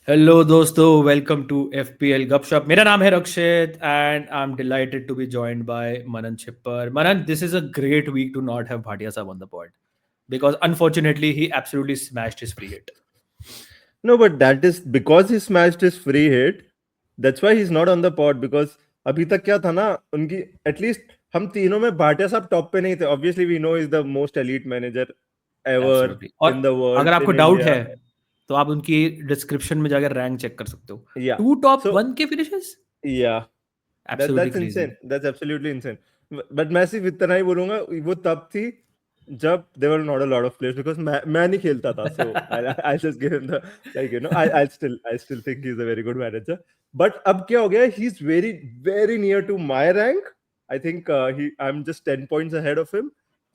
Hello दोस्तों, welcome to FPL गपशप। मेरा नाम है Rakshit and I am delighted to be joined by Manan Chhipper. Manan, this is a great week to not have Bhatia sahab on the pod because unfortunately he absolutely smashed his free hit. No, but that is because he smashed his free hit. That's why he's not on the pod because अभी तक क्या था ना उनकी at least हम तीनों में भाटिया साहब टॉप पे नहीं थे. Obviously we know he's the most elite manager ever Absolutely. और in the world अगर आपको in डाउट है India. तो आप उनकी डिस्क्रिप्शन में जाकर रैंक चेक कर सकते हो. Yeah. 2 top 1 के finishes. Yeah, Absolutely that's crazy. insane. That's absolutely insane. But मैं सिर्फ इतना ही बोलूंगा वो तब थी जब there were not a lot of players because मैं नहीं खेलता था. So I just give him the I still think he's a very good manager. But अब क्या हो गया? He's very near to my rank. I think I'm just 10 points ahead of him.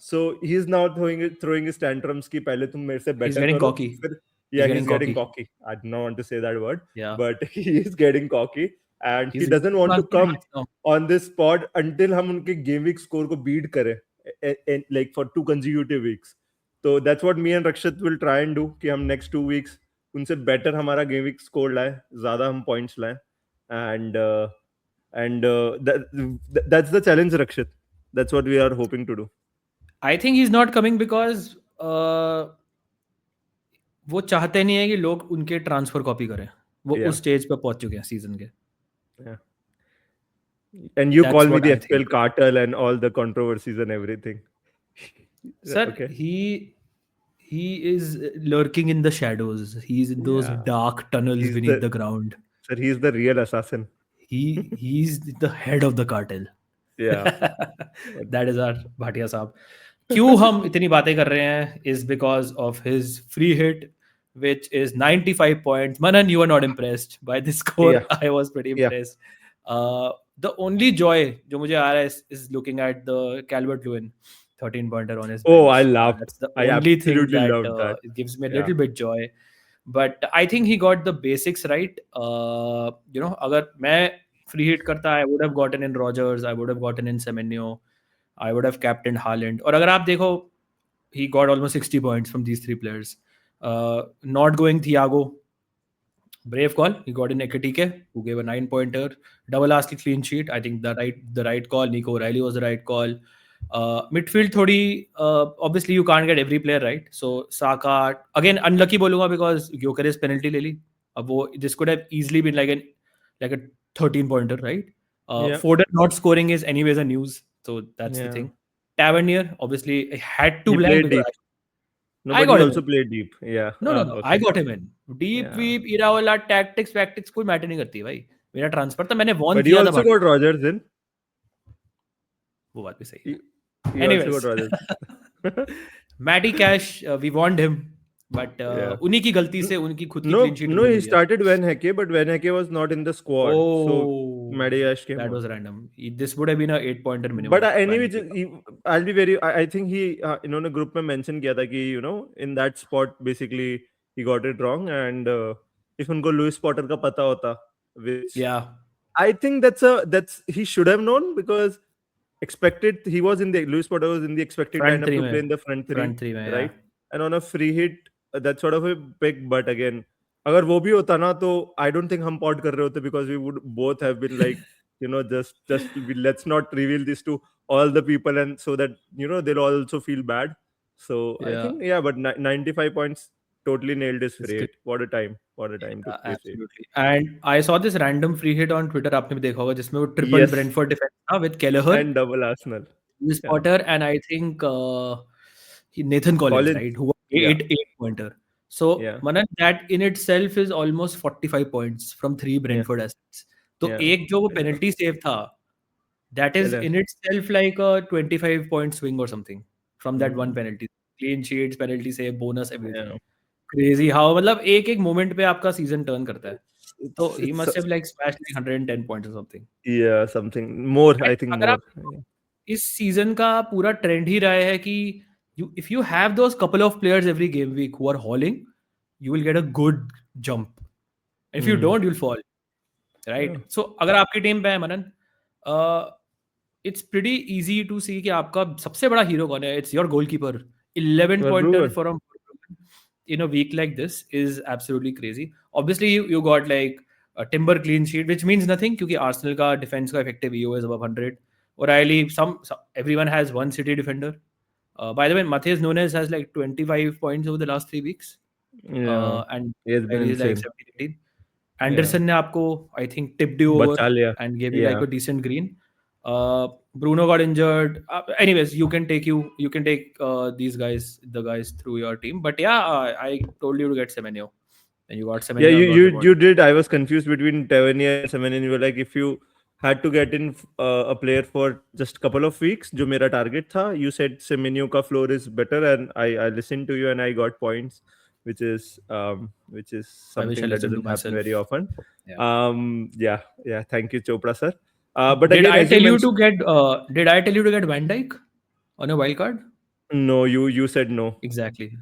So he's now throwing his tantrums कि पहले तुम मेरे से He's better getting करो. cocky. फिर He's yeah, getting he's getting cocky. cocky. I do not want to say that word, Yeah. but he is getting cocky and he He's doesn't want to come now. on this pod until हम उनके game week score को beat करें like for 2 consecutive weeks. So that's what me and Rakshit will try and do कि हम next 2 weeks उनसे better हमारा game week score लाए, ज्यादा हम पॉइंट्स लाएं that's the challenge, Rakshit. That's what we are hoping to do. I think he's not coming because वो चाहते नहीं है कि लोग उनके ट्रांसफर कॉपी करें. वो Yeah, उस स्टेज पे पहुंच चुके हैं सीजन के. yeah. And you call That's me what the I FPL think. cartel and all the controversies and everything. Sir, Okay. he is lurking in the shadows. He's in those Yeah. dark tunnels He's beneath the the ground. Sir, he's the real assassin. He's the head of the cartel. Yeah. That is our Bhatia साहब. क्यों हम इतनी बातें कर रहे हैं is because of his free hit, which is 95 points. Manan, you were not impressed by this score. Yeah. I was pretty Yeah. impressed. The only joy जो मुझे आ रहा है is looking at the Calvert Lewin 13 pointer on his Oh, I bench. laughed. That's the I only thing absolutely that loved that. it gives me a Yeah. little bit joy. But I think he got the basics right. अगर मैं free hit करता, I would have gotten in Rogers, I would have gotten in Semenyo, I would have captained Haaland. और अगर आप देखो, he got almost 60 points from these three players. Not going Thiago, brave call. He got in Ekatike, who gave a 9 pointer, double ASCII clean sheet. I think the right call. Nico O'Reilly was the right call. Midfield थोड़ी obviously you can't get every player right. So Saka again unlucky बोलूँगा because Gyökeres penalty ले ली. अब वो this could have easily been like a 13 pointer, right? Yeah. Foden not scoring is anyways a news, so that's the Yeah. thing. Tavernier obviously I had to He blank played deep. because No, I but he got him also in. played deep. Yeah. No no no, I Okay. Got him in. Deep Yeah. वीप इरा वाला tactics वैक्टिक्स कोई matter नहीं करती भाई. मेरा transfer था, मैंने वॉर्न But he किया था also Bhati. got Rogers in. वो बात भी सही He, है. he also got anyways Rogers. Matty Cash, we wanted him, but Yeah. उन्हीं की गलती से उनकी खुद की No, clean sheet no, ruin he हुई है. started Van Hecke, but Van Hecke was not in the squad. So Oh, Mariash came that on. was random. This would have been a 8 pointer But minimum. anyway, I'll be very. I think he इन्होंने group में mention किया था कि in that spot basically he got it wrong and if उनको Lewis Potter का पता होता, which Yeah, I think that's he should have known because expected he was in the Lewis Potter was in the expected front lineup three to में, play in the front three, front three में, yeah. right? And on a free hit, that's sort of a pick. But again, अगर वो भी होता ना तो I don't think हम pod कर रहे होते because we would both have been like let's not reveal this to all the people and so that they'll also feel bad. So I Yeah, think but 95 points totally nailed his it's free good. hit. What a time to play free hit. Absolutely. And I saw this random free hit on Twitter, आपने भी देखा होगा, जिसमें वो triple Yes, Brentford defence था with Kelleher, and double Arsenal. Lewis Yeah, Potter, and I think Nathan Collins, Collins. right? Who got Yeah, eight pointer. So yeah, Manan, that in itself is almost 45 points from 3 yeah, Brentford assets. तो yeah. एक जो वो Yeah. penalty save था, that is Keller. in itself like a 25 point swing or something from that one Mm, penalty. Clean sheets, penalty save, bonus, everything. yeah. Crazy how मतलब एक एक moment पे आपका season turn करता है. So he It's must have like smashed like 110 points or something. yeah, something more. And I think अगर more. आप इस सीजन का पूरा ट्रेंड ही रहा है कि if you have those couple of players every game week who are hauling, you will get a good jump. If you Mm, don't, you'll fall, right? yeah. So अगर आपकी team पे है मनन, it's pretty easy to see कि आपका सबसे बड़ा hero कौन है. It's your goalkeeper. 11 For pointer Ruben. from in a week like this is absolutely crazy. Obviously, you got like a Timber clean sheet, which means nothing क्योंकि Arsenal का defense का effective EO is above 100. O'Reilly, everyone has one City defender. By the way, Matheus Nunes has like 25 points over the last 3 weeks. Yeah, And he has been O'Reilly is like insane. 17, 18. Yeah, Anderson ने आपको I think tipped you over बचा लिया. and gave you like Yeah. a decent green. Bruno got injured. Anyways, you can take these guys, the guys through your team. But yeah, I told you to get Semenyo, and you got Yeah, Semenyo. you did. I was confused between Tavernier and Semenyo. You were like, if you had to get in a player for just a couple of weeks, जो मेरा target था, you said Semenyo का floor is better, and I listened to you and I got points, which is something that doesn't happen very often. Yeah. Thank you, Chopra sir. But did again, I as tell you you to mentioned, get? Did I tell you to get Van Dijk on a wild card? no, you said no. Exactly.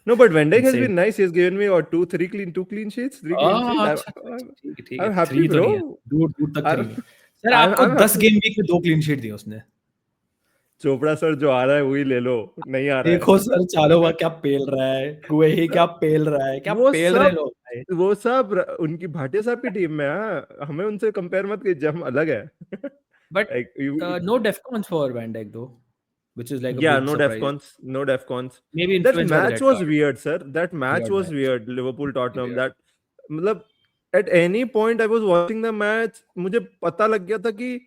No, but Van Dijk has Insane. been nice. He has given me two clean sheets, 3 clean sheets. ठीक है I'm happy, 3 तो नहीं है, bro. दूर तक 3 है sir. I'm आपको 10 happy. Game week में 2 क्लीन शीट दी उसने. चोपड़ा सर जो आ रहा है वही ले लो, नहीं आ रहा है. देखो सर, चालोवा क्या पेल रहा है, गुएही क्या पेल रहा है, क्या पेल रहे लोग भाई. वो सब उनकी भाटिया साहब की टीम में है, हमें उनसे कंपेयर मत कीजिए, हम अलग है. But Like, no defcons for Van Dijk though, which is like a yeah, big surprise. no defcons. Maybe That influenced by the match red was card. weird, sir. That match Weird was match. weird. Liverpool Tottenham. Weird. That मतलब at any point I was watching the match, मुझे पता लग गया था कि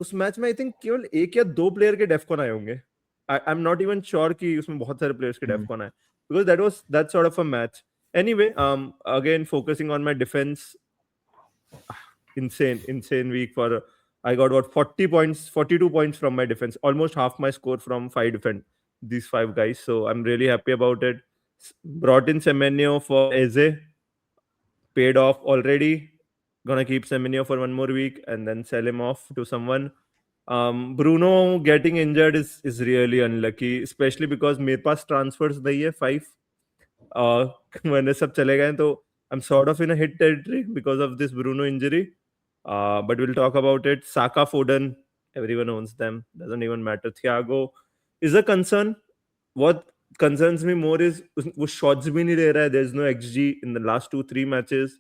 उस match में I think केवल 1 या 2 प्लेयर के डेफकॉन आए होंगे. I'm not even sure कि उसमें बहुत सारे प्लेयर्स के डेफकॉन आए, because that was that sort of a match. Anyway, again focusing on my defense, insane week for I got what 40 points, 42 points from my defense, almost half my score from 5 these 5 guys. So I'm really happy about it. Brought in Semenyo for Eze, paid off already. Gonna keep Semenyo for 1 more week and then sell him off to someone. Bruno getting injured is really unlucky, especially because मेरे पास transfers नहीं है 5. मैंने सब चले गए, तो I'm sort of in a hit territory because of this Bruno injury. But we'll talk about it. Saka, Foden, everyone owns them. Doesn't even matter. Thiago is a concern. What concerns me more is वो shots भी नहीं ले रहा है. There's no XG in the last 2-3 matches.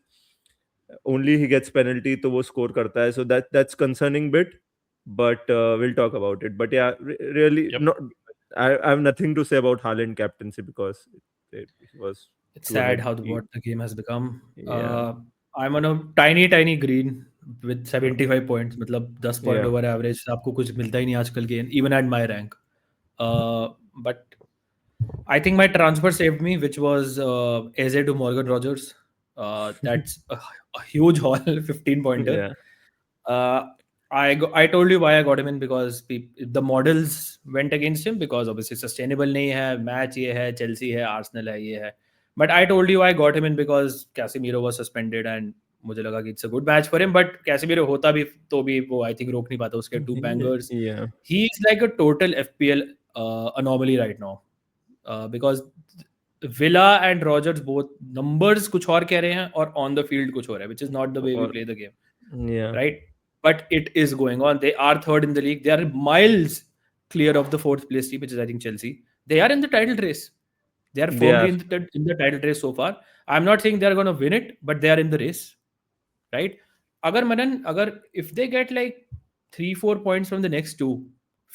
Only he gets penalty, तो वो score करता है. So that's concerning bit. But we'll talk about it. But yeah, really, Yep. I have nothing to say about Haaland captaincy because it was. It's sad how what the game has become. Yeah. I'm on a tiny green with 75 points. मतलब 10 point Yeah. over average. आपको कुछ मिलता ही नहीं आजकल के, even at my rank. But I think my transfer saved me, which was Eze to Morgan Rogers. That's a huge haul, 15 pointer. Yeah. I told you why I got him in, because the models went against him, because obviously sustainable नहीं है, match ये है, Chelsea है, Arsenal है, ये है. But I told you I got him in because Casemiro was suspended and मुझे लगा कि it's a good match for him. But Casemiro होता भी तो भी वो I think रोक नहीं पाता उसके 2 bangers. Yeah. He's like a total FPL anomaly right now. Because Villa and Rodgers both numbers कुछ और कह रहे हैं और on the field कुछ और है, which is not the way we play the game. Yeah. Right? But it is going on. They are third in the league. They are miles clear of the 4th place team, which is I think Chelsea. They are in the title race. They are firmly in the title race so far. I'm not saying they are going to win it, but they are in the race. Right? If they get like 3-4 points from the next 2,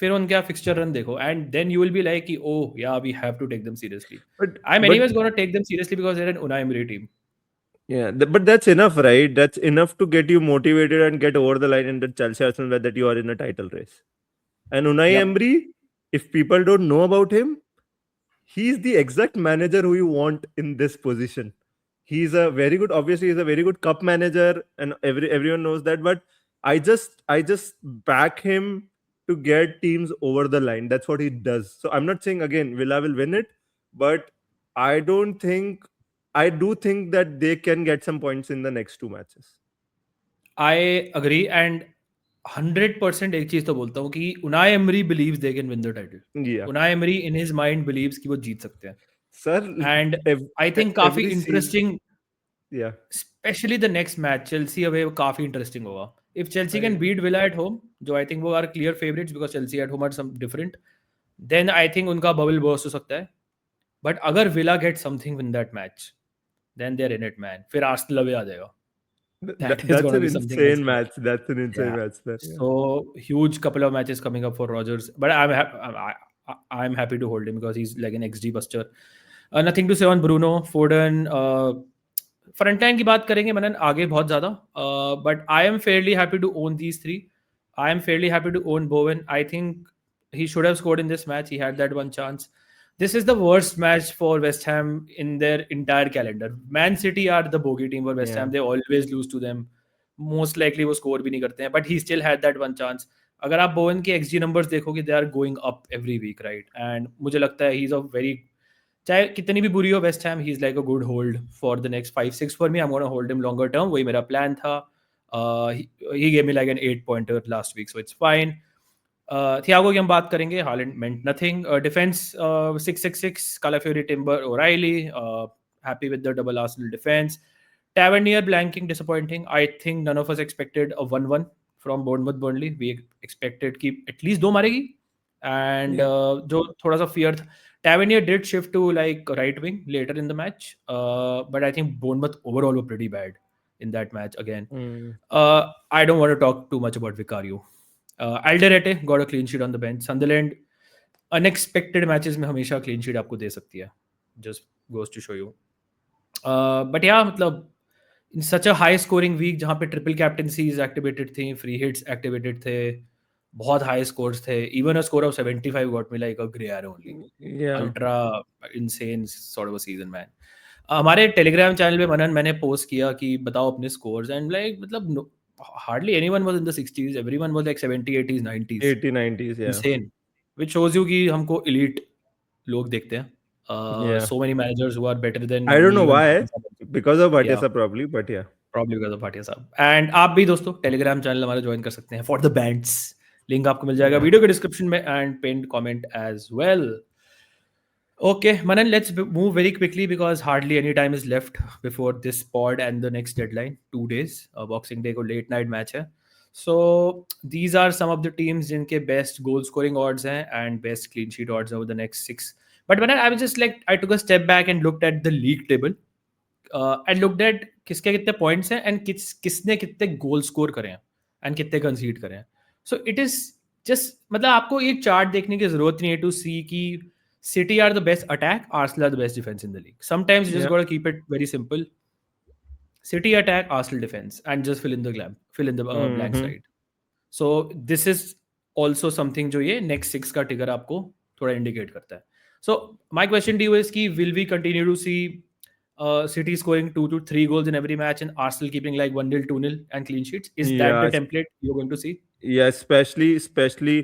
फिर उनका fixture run देखो, and then you will be like, oh yeah, we have to take them seriously. I'm anyways going to take them seriously because they're an Unai Emery team. Yeah, but that's enough, right? That's enough to get you motivated and get over the line in the Chelsea Arsenal that you are in a title race. And Unai Emery, if people don't know about him, he's the exact manager who you want in this position. He's a very good, obviously he's a very good cup manager, and everyone knows that. But I just back him to get teams over the line. That's what he does. So I'm not saying again Villa will win it, but I do think that they can get some points in the next 2 matches. I agree, and 100% एक चीज तो बोलता हूँ कि Unai Emery believes they can win the title. Yeah. Unai Emery in his mind believes कि वो जीत सकते हैं. Sir, and I think काफी interesting. Yeah. Especially the next match, Chelsea away काफी interesting होगा. If Chelsea can beat Villa at home, जो I think वो are clear favorites because Chelsea at home are some different, then I think उनका bubble burst हो सकता है. But अगर Villa get something win that match, then they are in it man, फिर Arsenal away आ जाएगा. That is That's going to an be something else insane to watch. match. That's an insane Yeah. match there. Yeah. So huge couple of matches coming up for Rogers, but I'm happy to hold him because he's like an XG buster. Nothing to say on Bruno, Foden. Front line की बात करेंगे मनन आगे बहुत ज़्यादा, but I am fairly happy to own these three. I am fairly happy to own Bowen. I think he should have scored in this match. He had that one chance. This is the worst match for West Ham in their entire calendar. Man City are the bogey team for West Yeah. Ham. They always lose to them. Most likely वो score भी नहीं करते हैं. But he still had that one chance. अगर आप बोवन के XG numbers देखोगे, they are going up every week, right? And मुझे लगता है he's a very, चाहे कितनी भी बुरी हो West Ham, he is like a good hold for the next 5-6 for me. I am gonna hold him longer term. वही मेरा प्लान था. He gave me like an 8 pointer last week, so it's fine. Thiago की हम बात करेंगे. Haaland meant nothing. Defence 666 Calafiori Timber O'Reilly. Happy with the double Arsenal defence. Tavernier blanking disappointing. I think none of us expected a 1-1 from Bournemouth Burnley. We expected कि at least दो मारेगी. And Yeah. जो थोड़ा सा fear था. Tavernier did shift to like right wing later in the match. But I think Bournemouth overall were pretty bad in that match again. Mm. I don't want to talk too much about Vicario. Alderete got a clean sheet on the bench. Sunderland unexpected matches में हमेशा clean sheet आपको दे सकती है. Just goes to show you. But yeah, मतलब in such a high scoring week जहाँ पे triple कैप्टनसीज activated थी, free hits activated थे, बहुत हाई स्कोर्स थे. Even a score of 75 got me like a grey arrow only. Yeah. Ultra insane sort of a season man. हमारे Telegram channel पे मनन मैंने post किया कि बताओ अपने स्कोर्स, एंड लाइक मतलब hardly anyone was in the 60s. Everyone was like 70 80s 90s. 80, 90s. Yeah. Insane. Which shows you कि हमको एलीट लोग देखते हैं. Yeah. So many managers who are better than I don't me know even. why. Because of Yeah. Bhatia probably, but yeah. Probably because of Bhatia साहब. And आप भी दोस्तों Telegram channel हमारा ज्वाइन कर सकते हैं फॉर द बैंड्स. लिंक आपको मिल जाएगा वीडियो के डिस्क्रिप्शन में and pinned comment as well. Okay, Manan, let's move very quickly because hardly any time is left before this pod and the next deadline. 2 days. Boxing Day को late night match है. So these are some of the teams जिनके best goal scoring odds हैं and best clean sheet odds over the next 6. But Manan, I was just like, I took a step back and looked at the league table. And looked at किसके कितने points हैं and किसने कितने goal score करे हैं and कितने कंसीड करे हैं. सो इट इज जस्ट मतलब आपको ये चार्ट देखने की जरूरत नहीं है टू सी कि City are the best attack, Arsenal are the best defence in the league. Sometimes you just gotta keep it very simple. City attack, Arsenal defense, and just fill in the blank slide. So this is also something जो ये next 6 का टिगर आपको थोड़ा indicate करता है. So my question to you is कि will we continue to see City scoring 2 to 3 goals in every match and Arsenal keeping like 1-0, 2-0 and clean sheets? Is that Yeah. the template you're going to see? Yeah, especially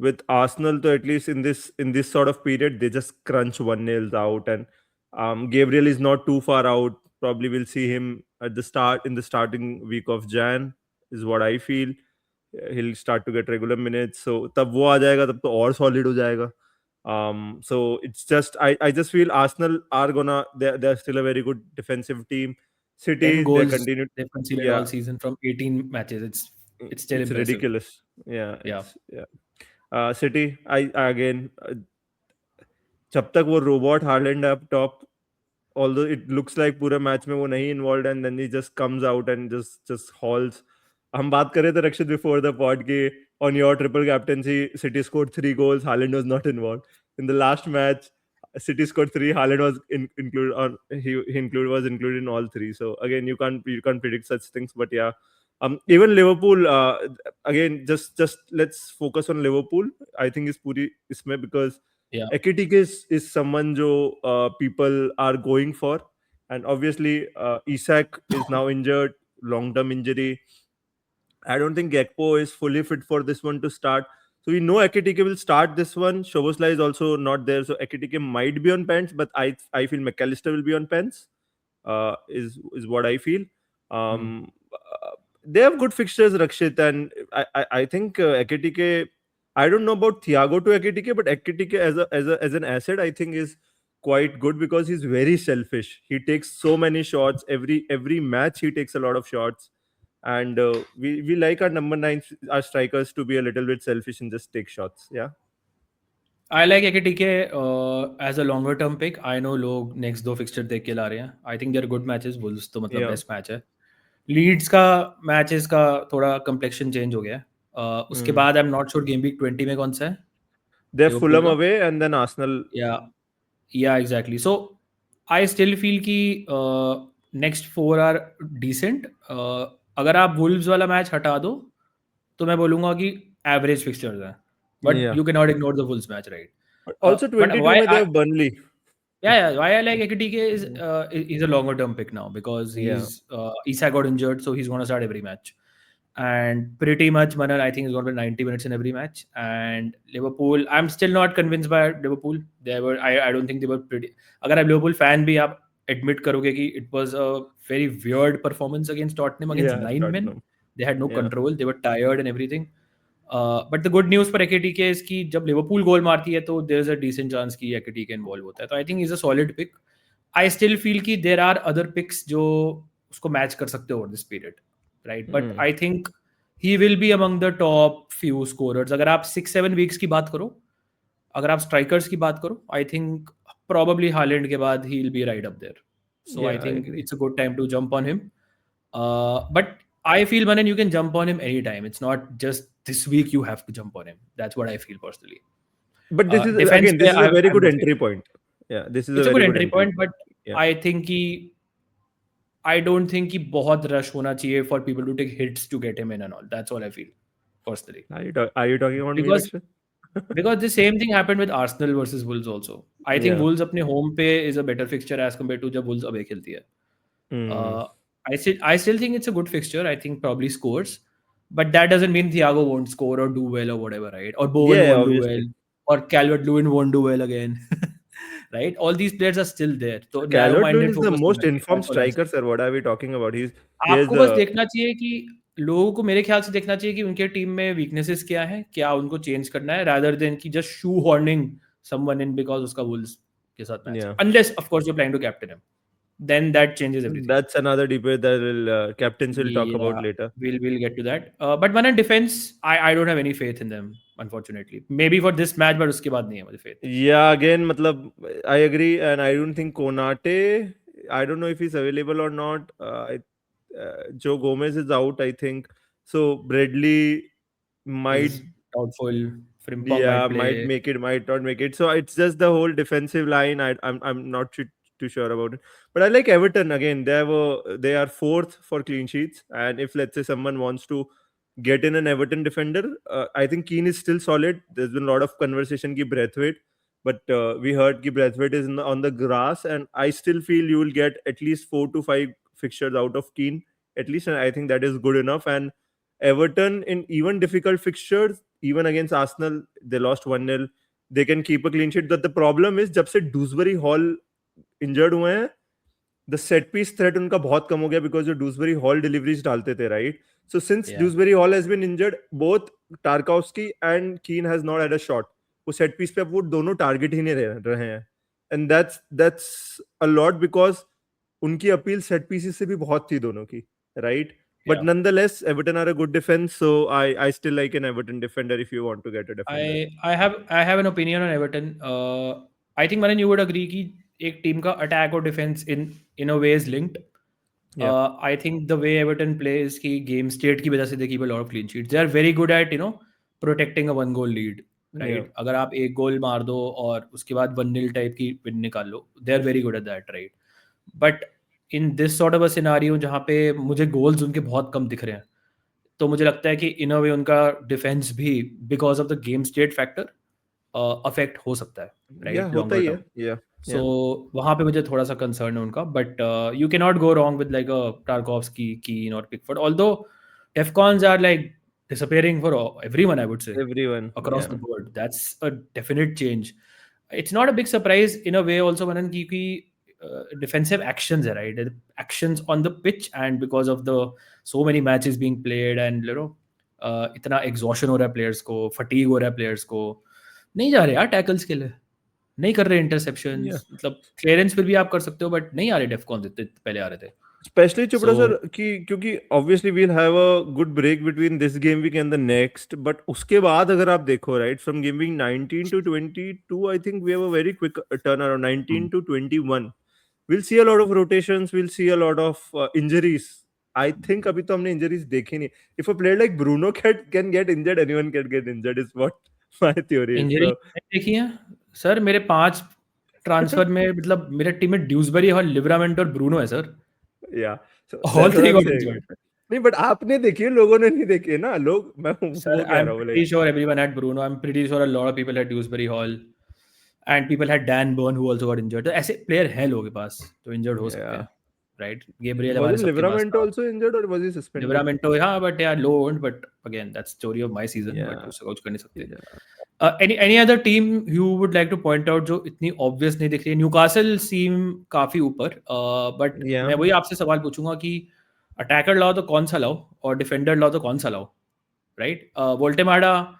with Arsenal, so at least in this sort of period, they just crunch 1-0 out, and Gabriel is not too far out. Probably we'll see him at the start in the starting week of Jan, is what I feel. He'll start to get regular minutes, so तब वो आ जाएगा, तब तो और solid हो जाएगा. So it's just I just feel Arsenal are gonna they're still a very good defensive team. 10 City they goals continued. they've conceded Yeah. all season from 18 matches. It's still It's impressive. ridiculous. Yeah. Yeah. City, I again, जब तक वो robot Harland up top, although it looks like पूरे match में वो नहीं involved, and then he just comes out and just hauls. हम बात कर रहे थे रक्षित before the pod कि on your triple captaincy, City scored 3 goals, Haaland was not involved. In the last match, City scored 3, Haaland was included on was included in all 3. So again, you can't predict such things, but yeah. Even Liverpool, again, just let's focus on Liverpool. I think is puri isme because Yeah. Ekitike is someone jo people are going for, and obviously Isak is now injured, long-term injury. I don't think Gakpo is fully fit for this one to start. So we know Ekitike will start this one. Szoboszlai is also not there, so Ekitike might be on pens, but I feel McAllister will be on pens. Is what I feel. They have good fixtures, Rakshit, and I think Ekitike. I don't know about Thiago to Ekitike, but Ekitike as an asset, I think is quite good because he's very selfish. He takes so many shots every match. He takes a lot of shots, and we like our number 9, our strikers, to be a little bit selfish and just take shots. Yeah. I like Ekitike as a longer term pick. I know लोग next 2 fixture देख के ला रहे हैं. I think they're good matches. Wolves तो मतलब Yeah. best match है. Leeds का matches का थोड़ा complexion change हो गया है. उसके बाद I'm not sure game week 20 में कौन सा है They're लिवरपूल Fulham का. away and then Arsenal. Yeah, exactly. So I still feel कि next 4 are decent. अगर आप वुल्व्स वाला मैच हटा दो तो मैं बोलूँगा कि एवरेज फिक्सचर्स हैं. But Yeah. you cannot ignore the Wolves match, right? Also But 22 why में they have Burnley. yeah, why I like Ekitike is a longer term pick now because Yeah. Isak got injured, so he's going to start every match. And pretty much Manan, I think, is going to be 90 minutes in every match. And Liverpool, I'm still not convinced by Liverpool. I don't think they were pretty. अगर आप Liverpool fan भी आप admit करोगे कि it was a very weird performance against Tottenham against Yeah, 9 men. Tottenham. They had no Yeah. control. They were tired and everything. But the good news for Ekitike is कि जब Liverpool goal मारती है तो there is a decent chance कि Ekitike involve होता है. तो I think is a solid pick. I still feel कि देर आर अदर पिक्स जो उसको मैच कर सकते हो over this period, right? But I think he will be among the top few scorers. अगर आप 6-7 वीक्स की बात करो, अगर आप स्ट्राइकर्स की बात करो, आई थिंक probably Haaland के बाद he will be right up there. So I Yeah, I think agree. it's a good time to jump on him. But I feel, Manan, you can jump on him anytime. It's not just this week you have to jump on him. That's what I feel personally. But this is Defense again, this is a very I'm good no entry faith. point. Yeah, this is It's a a good very good entry entry point, but point. Yeah. I think कि I don't think कि बहुत rush होना चाहिए for people to take hits to get him in and all. That's all I feel personally. Are you talking about me, Because Lakshman? because the same thing happened with Arsenal versus Wolves also. I think Yeah. Wolves अपने home पे is a better fixture as compared to जब Wolves away खेलती है. I still think it's a good fixture. I think probably scores, but that doesn't mean Thiago won't score or do well or whatever, right? Or Bowen Yeah, won't do obviously. well, or Calvert-Lewin won't do well again, right? All these players are still there. So Calvert-Lewin narrow-minded is the focus most होना चाहिए. informed That's all I'm striker, saying. sir. What are we talking about? He has आपको बस the देखना चाहिए कि लोगों को मेरे ख्याल से देखना चाहिए कि उनके टीम में वीकनेसेस क्या है, क्या उनको चेंज करना है, rather than कि just shoe horning someone in because उसका Wolves के साथ मैच है. yeah. Unless of course you're planning to captain him, then that changes everything. That's another debate that captains will talk about Yeah, later. we'll get to that. But one in defense, I don't have any faith in them, unfortunately. Maybe for this match, but उसके बाद नहीं है मुझे faith. Yeah, again, matlab, I agree, and I don't think Konate. I don't know if he's available or not. Joe Gomez is out, I think. So Bradley might, Is doubtful. Frimpong yeah, might might play. make it, might not make it. So it's just the whole defensive line. I'm not too sure about it. But I like Everton again. They are fourth for clean sheets, and if let's say someone wants to get in an Everton defender, I think Keane is still solid. There's been a lot of conversation ki Braithwaite, but we heard ki Braithwaite is on the grass, and I still feel you will get at least 4 to 5 fixtures out of Keane at least, and I think that is good enough. And Everton in even difficult fixtures, even against Arsenal, they lost 1-0. They can keep a clean sheet. But the problem is, जब से Dewsbury Hall injured हुए हैं, the set piece threat उनका बहुत कम हो गया because जो Dewsbury Hall deliveries डालते थे, right? So since Yeah. Dewsbury Hall has been injured, both Tarkowski and Keane has not had a shot. वो set piece पे अब वो दोनों target ही नहीं रहे हैं. And that's a lot because उनकी अपील set pieces से भी बहुत थी दोनों की, right? But Yeah. nonetheless, Everton are a good defense, so I still like an Everton defender if you want to get a defender. I have an opinion on Everton. I think Manan, you would agree कि एक team का attack और defense in a way is linked. Yeah. I think the way Everton plays की game state की वजह से they keep a lot of clean sheets. They are very good at protecting a 1 goal lead, right? Yeah. अगर आप एक गोल मार दो और उसके बाद 1-0 टाइप की win निकाल लो, they are very good at that, right? But in this sort of a scenario जहाँ पे मुझे goals उनके बहुत कम दिख रहे हैं, तो मुझे लगता है कि इन अ वे उनका डिफेंस भी because of the game state factor affect हो सकता है, Yeah, राइट? होता लॉन्गर ही है. टर्म. Yeah. सो वहाँ पे मुझे थोड़ा सा कंसर्न है उनका, but you can not go wrong with like a Tarkowski, Keane और Pickford, although defcons are like disappearing for everyone, I would say, Everyone. across Yeah. the board. That's a definite change. It's not a big surprise in a way also, Manan, क्योंकि defensive actions है, right? Actions on the pitch, and because of the so many matches being played and इतना exhaustion हो रहा है players को, fatigue हो रहा है players को, नहीं जा रहे यार tackles के लिए, नहीं कर रहे Yeah. interceptions, मतलब clearance फिर भी आप कर सकते हो, but नहीं आ रहे डेफकॉन्स इतने पहले आ रहे थे. स्पेशली चोपड़ा So सर कि क्योंकि obviously we'll have a good break between this game week and the next, but उसके बाद अगर आप देखो right from game week 19 to 22 I think we have a very quick turnaround 19 to 21 we'll see a lot of rotations, we'll see a lot of injuries. I think अभी तो हमने injuries देखी नहीं. If a player like Bruno can get injured, anyone can get injured is what my theory is. Injury So देखी है sir, मेरे 5 transfer में मतलब मेरे टीम में ड्यूसबरी और लिवरामेंट और ब्रूनो है sir, yeah, so all that's what 3 I'm got saying. Injured. नहीं बट आपने देखी है, लोगों ने नहीं देखी है ना, लोग मैं सर वो आई कह एम रहा हूँ pretty like sure everyone had Bruno, I am pretty sure a lot of people had Dewsbury hall and people had Dan burn who also got injured. तो ऐसे प्लेयर हैं लोगों के पास जो इंजर्ड हो सकते yeah. हैं, राइट? गैब्रियल हमारे Was it सबके पास Livramento था, also injured or was he suspended? लिवरामेंटो हाँ, बट यार low owned, but again that's story of my season, but Yeah, उसका कुछ कर नहीं सकते। yeah, any other team you would like to point out जो इतनी ऑब्वियस नहीं दिख रही है? न्यूकासल सीम काफी ऊपर, बट yeah. मैं वही आपसे सवाल पूछूंगा कि अटैकर लाओ तो कौन सा लाओ और डिफेंडर लाओ तो कौन सा लाओ, right? वोल्टेमाडा,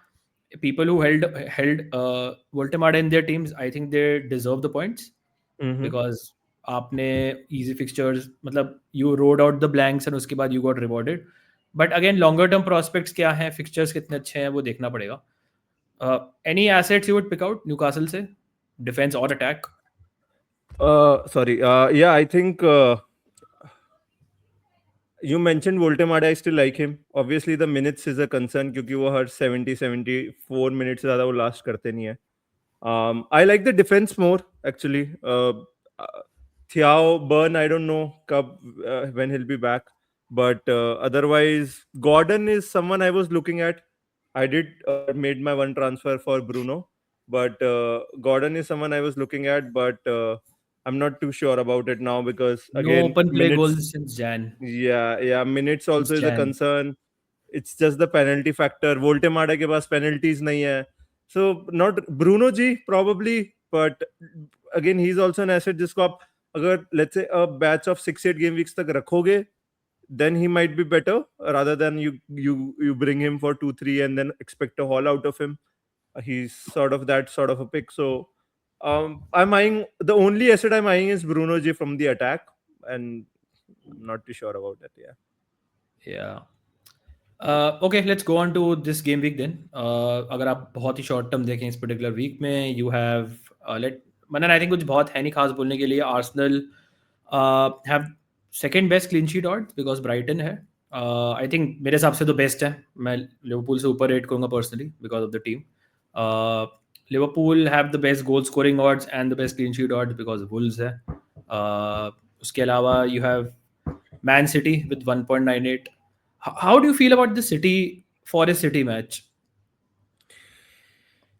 people who held Voltemada in their teams, I think they deserve the points Mm-hmm. because आपने easy fixtures, मतलब you rode out the blanks and उसके बाद you got rewarded. But again longer term prospects क्या हैं, fixtures कितने अच्छे हैं वो देखना पड़ेगा. Any assets you would pick out Newcastle से, defense or attack? Sorry. Yeah, I think you mentioned Voltemade. I still like him. Obviously, the minutes is a concern क्योंकि वो हर 74 minutes से ज़्यादा वो last करते नहीं है. I like the defense more actually. Thiaw, Burn, I don't know when he'll be back, but otherwise, Gordon is someone I was looking at. I did made my one transfer for Bruno, but Gordon is someone I was looking at, but I'm not too sure about it now because No again, open play minutes. goals since Jan. Yeah, minutes Since also is a Jan. concern. It's just the penalty factor. Voltemade के पास penalties नहीं है. So not Bruno G probably, but again he's also an asset जिसको आप अगर let's say a batch of 6-8 game weeks तक रखोगे, then he might be better rather than you bring him for 2-3 and then expect a haul out of him. He's sort of that sort of a pick. So I'm eyeing, the only asset I'm eyeing is Bruno G from the attack, and I'm not too sure about that. Yeah. Yeah. Okay, let's go on to this game week then. अगर आप बहुत ही short term देखें इस particular week में, you have let Manan, I think कुछ बहुत है नहीं खास बोलने के लिए. Arsenal have second best clean sheet odds because Brighton है. आई थिंक मेरे हिसाब से तो बेस्ट है. मैं लिवरपूल से ऊपर रेट करूंगा personally because of the team. Liverpool have the best goal scoring odds and the best clean sheet odds because Wolves है. उसके अलावा you have man city with 1.98. How do you feel about the City Forest City match?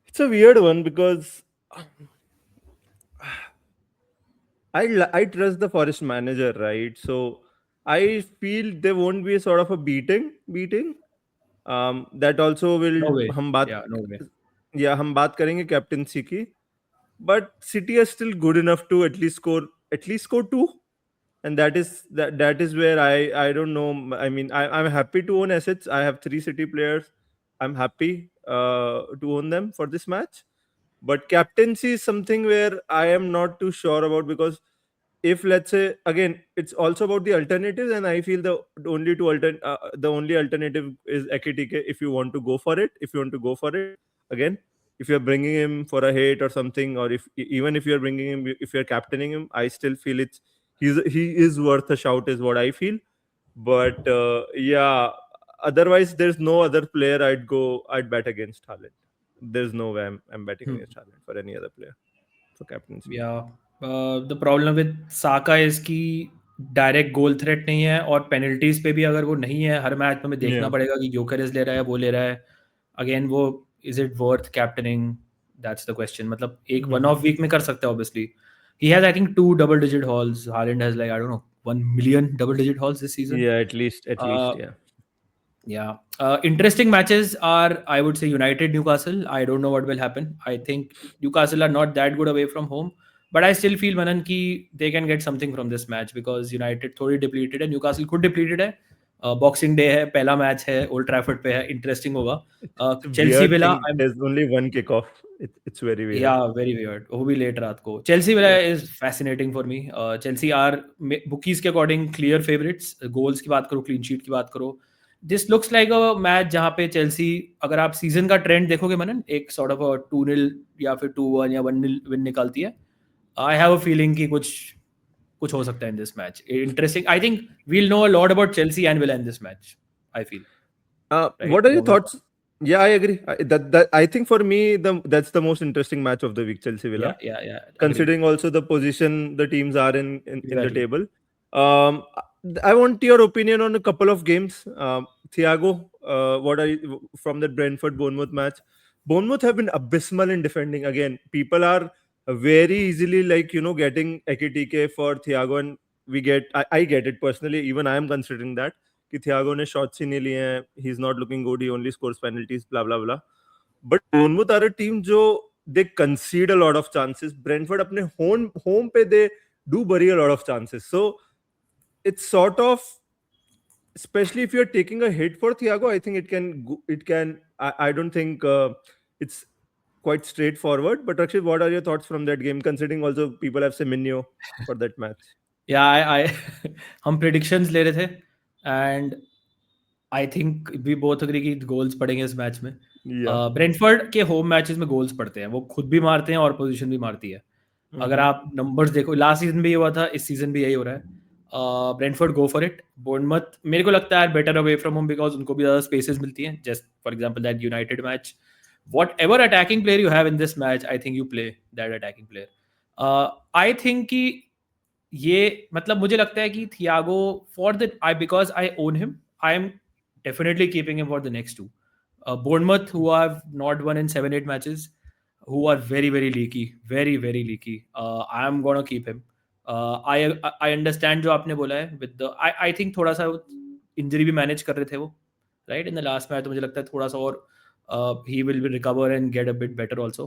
It's a weird one because I trust the Forest manager, right? So I feel there won't be a sort of a beating. That also will No way. हम बात Yeah, no way. हम बात करेंगे captaincy की. But City is still good enough to at least score 2, and that is where I don't know. I mean, I'm happy to own assets. I have 3 City players. I'm happy to own them for this match. But captaincy is something where I am not too sure about because if let's say again it's also about the alternatives, and I feel the only alternative is Ekitike if you want to go for it. If you want to go for it again, if you're bringing him for a hit or something, or if even if you're bringing him, if you're captaining him, I still feel he is worth a shout is what I feel. But yeah, otherwise there's no other player I'd bet against Haaland. There's no way I'm betting against Haaland for any other player for captaincy. Yeah. The problem with Saka is कि direct goal threat नहीं है और penalties पे भी अगर वो नहीं है हर मैच में हमें देखना Yeah. पड़ेगा कि ग्योकेरेस ले रहा है वो ले रहा है. अगेन वो is it worth captaining, that's the question. मतलब एक वन ऑफ वीक में कर सकता है obviously. He has I think 2 double digit hauls. Haaland has like I don't know 1 million double digit hauls this season. Yeah, at least, yeah. Yeah. Interesting matches are, I would say, United Newcastle. I don't know what will happen. I think Newcastle are not that good away from home, but I still feel Manan ki they can get something from this match because United थोड़ी depleted है, Newcastle खुद depleted है, boxing day है, पहला match है, old Trafford पे है, interesting होगा. It's a Chelsea weird Villa, thing. There's only one kickoff. It's very या weird. वेरी वियर्ड, वो भी लेट रात को. Chelsea Villa Yeah. Is fascinating for me. Chelsea are bookies के अकॉर्डिंग क्लियर फेवरेट्स. गोल्स की बात करो, क्लीन शीट की बात करो, this looks like a match जहाँ पे चेल्सी, अगर आप सीजन का ट्रेंड देखोगे मनन, एक सॉर्ट ऑफ 2-0 या फिर 2-1 या 1-0 विन निकालती है. आई हैव अ फीलिंग कि कुछ कुछ हो सकता है in this match. Interesting. I think we'll know a lot about Chelsea and Villa and this match, I feel. What are your thoughts? Yeah, I agree. That I think for me that's the most interesting match of the week, Chelsea Villa. Yeah, Considering also the position the teams are in the exactly. table. Um, I want your opinion on a couple of games. Thiago, what are you from that Brentford Bournemouth match? Bournemouth have been abysmal in defending. Again, people are very easily getting Ekitike for Thiago, and I get it personally. Even I am considering that. कि Thiago ने shots ही नहीं लिए हैं, he is not looking good, he only scores penalties, blah blah blah. But Bournemouth are a team जो they concede a lot of chances. Brentford अपने home पे they do bury a lot of chances. So it's sort of, especially if you're taking a hit for Thiago, I think it can I don't think it's quite straightforward. But actually, what are your thoughts from that game, considering also people have Semenyo for that match? या आई हम predictions ले रहे थे and I think we both agree कि goals पड़ेंगे इस मैच में. Yeah. ब्रेंटफोर्ड के होम मैचेस में गोल्स पड़ते हैं, वो खुद भी मारते हैं और पोजीशन भी मारती है. अगर आप नंबर्स देखो, लास्ट सीजन भी ये हुआ था, इस सीजन भी यही हो रहा है. Brentford go for it. Bournemouth मेरे को लगता है better away from home because उनको भी ज़्यादा स्पेसेस मिलती हैं. Just for example that United match, what ever attacking player you have in this match, I think you play that attacking player. I think कि ये मतलब मुझे लगता है कि Thiago for the I because I own him, I am definitely keeping him for the next two. Bournemouth, who have not won in 7-8 matches, who are very very leaky, very leaky. I am gonna keep him. I understand जो आपने बोला है with the I think थोड़ा सा injury भी manage कर रहे थे वो, right, in the last match. तो मुझे लगता है थोड़ा सा और he will recover and get a bit better also.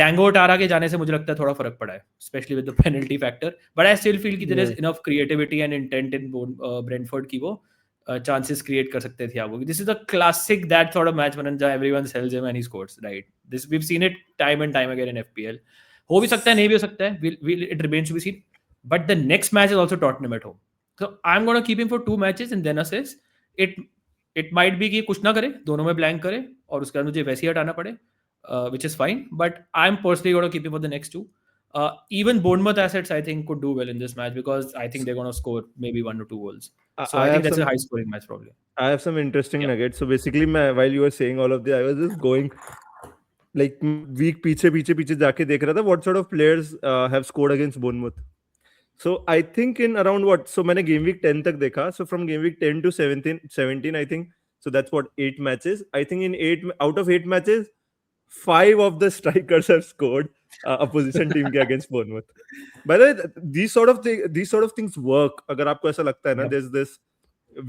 Dango Tara के जाने से मुझे लगता है थोड़ा फर्क पड़ा है, especially with the penalty factor. But I still feel कि there is enough creativity and intent in Brentford की वो chances create कर सकते थे आपको. This is the classic that sort of match when everyone sells him and he scores, right? This we've seen it time and time again in FPL. हो भी सकता है, नहीं भी हो सकता है. It remains to be seen. But the next match is also Tottenham at home. So I'm going to keep him for 2 matches and then assess. It might be कि कुछ ना करे, दोनों में blank करे और उसके बाद मुझे वैसे ही हटाना पड़े, which is fine. But I'm personally going to keep him for the next two. Even Bournemouth assets, I think, could do well in this match because I think they're going to score maybe 1 or 2 goals. So I think that's a high scoring match probably. I have some interesting nuggets. So basically, while you were saying all of this, I was just going like week पीछे जाके देख रहा था what sort of players have scored against Bournemouth. So I think in around what, so मैंने game week 10 तक देखा. So from game week 10 to 17 I think. So that's what 8 matches. I think in 8 out of 8 matches, 5 of the strikers have scored opposition team के against Bournemouth. By the way, these sort of things work. अगर आपको ऐसा लगता है ना, there's this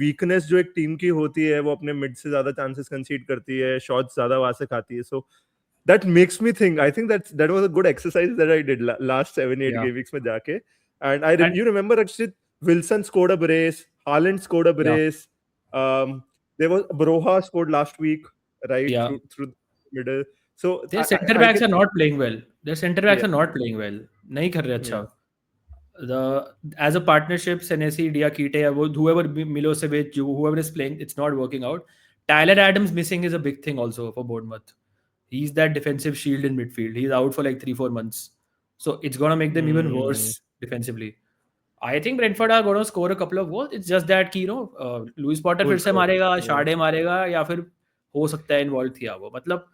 weakness जो एक team की होती है, वो अपने मिड से ज्यादा चांसेस कंसीड करती है, शॉट्स ज्यादा वहां से खाती है. So that makes me think. I think that was a good exercise that I did last 7-8 game weeks में जाके. And you remember actually Wilson scored a brace, Haaland scored a brace. There was Broha scored last week, right? Through the middle. So their center backs are not playing well. नहीं कर रहे अच्छा. As a partnership, Senesi, Diakite, whoever Milosevic, whoever is playing, it's not working out. Tyler Adams missing is a big thing also for Bournemouth. He's that defensive shield in midfield. He's out for like 3-4 months. So it's going to make them even worse defensively. I think Brentford are going to score a couple of goals. It's just that कि Lewis Potter फिर से मारेगा, Sade मारेगा या फिर हो सकता है involved Thiago. मतलब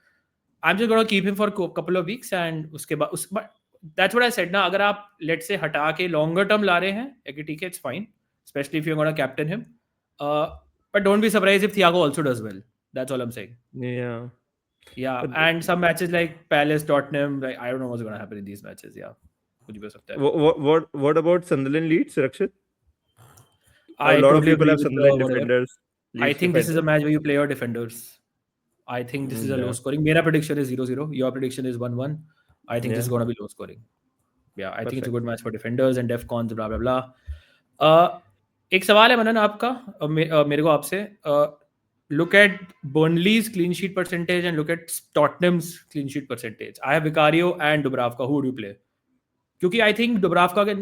I'm just going to keep him for a couple of weeks and उसके बाद that's what I said ना, अगर आप let's say हटा के longer term ला रहे हैं कि ठीक है, it's fine, especially if you're going to captain him. But don't be surprised if Thiago also does well. That's all I'm saying. Yeah, and some matches like Palace, Tottenham, like I don't know what's going to happen in these matches. Yeah, कुछ भी हो सकता है. What about Sunderland Leeds, Rakshit? A lot of people have Sunderland defenders. I think this is a match where you play your defenders. I think this is a low scoring. मेरा prediction is 0-0. Your prediction is 1-1. I think this is going to be low scoring. Yeah, I think it's a good match for defenders and defcons, blah blah blah. एक सवाल है मनन आपका, मेरे को आपसे, look at Burnley's clean sheet percentage and look at Tottenham's clean sheet percentage. I have Vicario and Dubravka. Who would you play? Kyunki I think Dubravka can,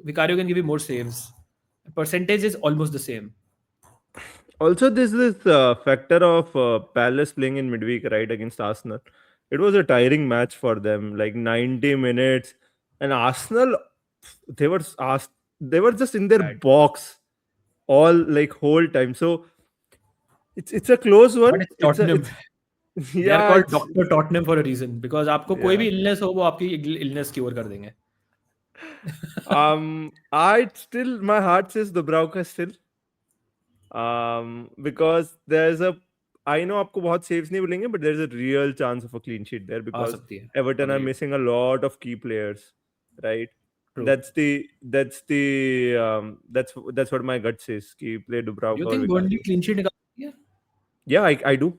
Vicario can give you more saves. Percentage is almost the same. Also, this factor of Palace playing in midweek, right, against Arsenal. It was a tiring match for them, like 90 minutes, and Arsenal, they were asked, they were just in their Bad. box all like whole time. So it's a close one. But it's Tottenham. They are Yeah, called it's Dr. Tottenham for a reason. Because आपको कोई yeah. भी illness हो, वो आपकी illness cure कर देंगे. I still, my heart says Dubravka still. Because there's a, I know आपको बहुत saves नहीं मिलेंगे, but there's a real chance of a clean sheet there uh because सकती है. Everton are Agreed. missing a lot of key players, right? True. That's what my gut says. कि play Do Dubravka you or think Burnley Vicario. clean sheet निकाल सकती है? Yeah, I do.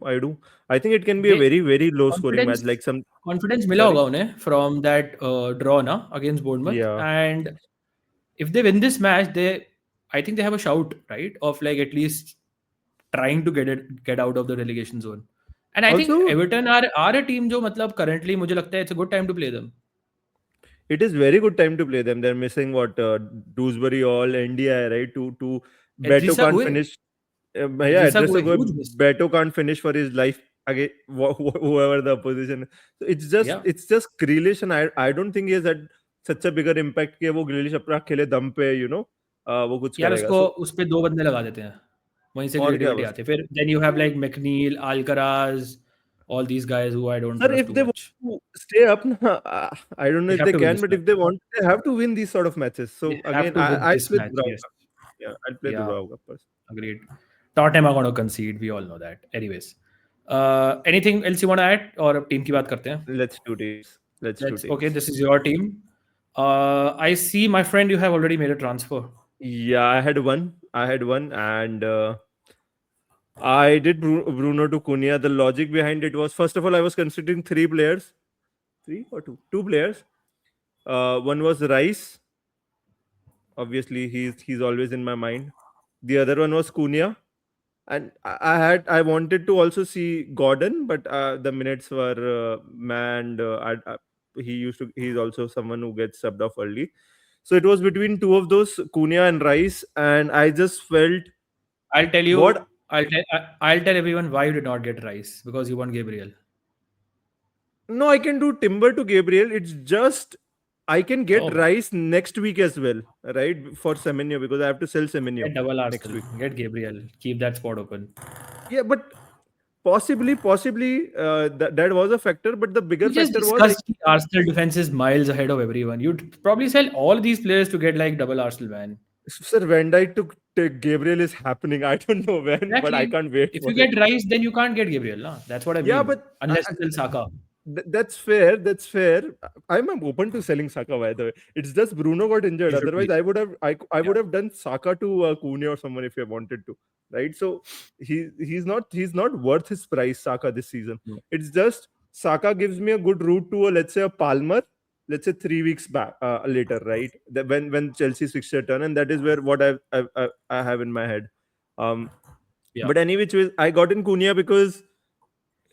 I think it can be a They very very low scoring match. confidence Like some, confidence मिला sorry. होगा उन्हें from that draw ना against Bournemouth, Yeah. and if they win this match, I think they have a shout, right, of like at least trying to get out of the relegation zone. And I think Also, Everton are a team जो मतलब currently मुझे लगता है it's a good time to play them. it is very good time to play them. They're missing what Dewsbury, all NDI, right? To Beto Edrissa can't Gueye, finish. Yeah, Edrissa address a Gueye, go. huge miss. Beto can't finish for his life again. Whoever the opposition. So Yeah. it's just Grealish, and I don't think he has had such a bigger impact कि वो Grealish अपना खेले दम पे, वो कुछ यार करेगा. उसको So उस पे दो बंदे लगा देते हैं, वहीं से और क्या क्रिएटिविटी बस. आती है. फिर then you have like McNeil, Alcaraz, all these guys who I don't Sir, trust if too they want much. to stay up, I don't know They if have they to win can, this but match. if they want, they have to win these sort of matches. They So have again, to win I'll this play match. Yes. Dubravka. Yeah, I'll play Yeah. Dubravka first. Agreed. Tottenham are going to concede. We all know that. Anyways, anything else you want to add, और team की बात करते हैं? Let's do teams. Let's do Okay. teams. This is your team. I see, my friend, you have already made a transfer. Yeah, I had one, and I did Bruno to Cunha. The logic behind it was, first of all, I was considering three players, three or two players. One was Rice. Obviously, he's always in my mind. The other one was Cunha, and I wanted to also see Gordon, but the minutes were manned. He's also someone who gets subbed off early. So it was between two of those, Cunha and Rice, and I just felt I'll tell you. what. I'll tell everyone why you did not get Rice, because you want Gabriel. No, I can do Timber to Gabriel. It's just I can get Rice next week as well, right? For Semenyo, because I have to sell Semenyo Get double next Arsenal. week. Get Gabriel. Keep that spot open. Yeah, but possibly, that was a factor. But the bigger We just factor was discussed Arsenal defense is miles ahead of everyone. You'd probably sell all these players to get like double Arsenal, man. Sir, Van Dijk to Gabriel is happening. I don't know when, Exactly. but I can't wait If for you it. get Rice, then you can't get Gabriel. Nah? That's what I mean. Yeah, but unless you sell Saka. That's fair. That's fair. I'm open to selling Saka, by the way. It's just Bruno got injured. You should Otherwise, be. I would have done Saka to Cunha or someone if I wanted to, right? So he's not worth his price, Saka, this season. No. It's just Saka gives me a good route to let's say a Palmer, let's say 3 weeks back later, right? When Chelsea's fixture turn, and that is where what I have in my head. But any which way, I got in Cunha because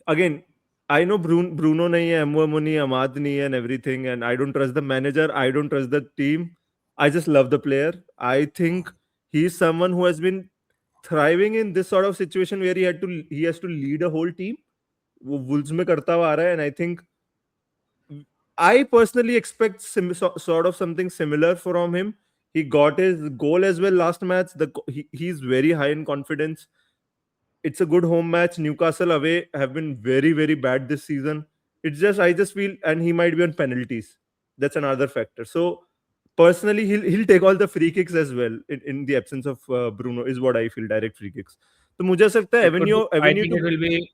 again, I know Bruno nahi hai, Mbeumo nahi, Amad nahi hai, and everything, and I don't trust the manager. I don't trust the team. I just love the player. I think he's someone who has been thriving in this sort of situation where he has to lead a whole team. वो Wolves में करता हुआ आ रहा है, and I think I personally expect sort of something similar from him. He got his goal as well last match. He's very high in confidence. It's a good home match. Newcastle away have been very, very bad this season. I just feel, and he might be on penalties. That's another factor. So personally, he'll take all the free kicks as well in the absence of Bruno, is what I feel. Direct free kicks. तो मुझे ऐसा लगता है I think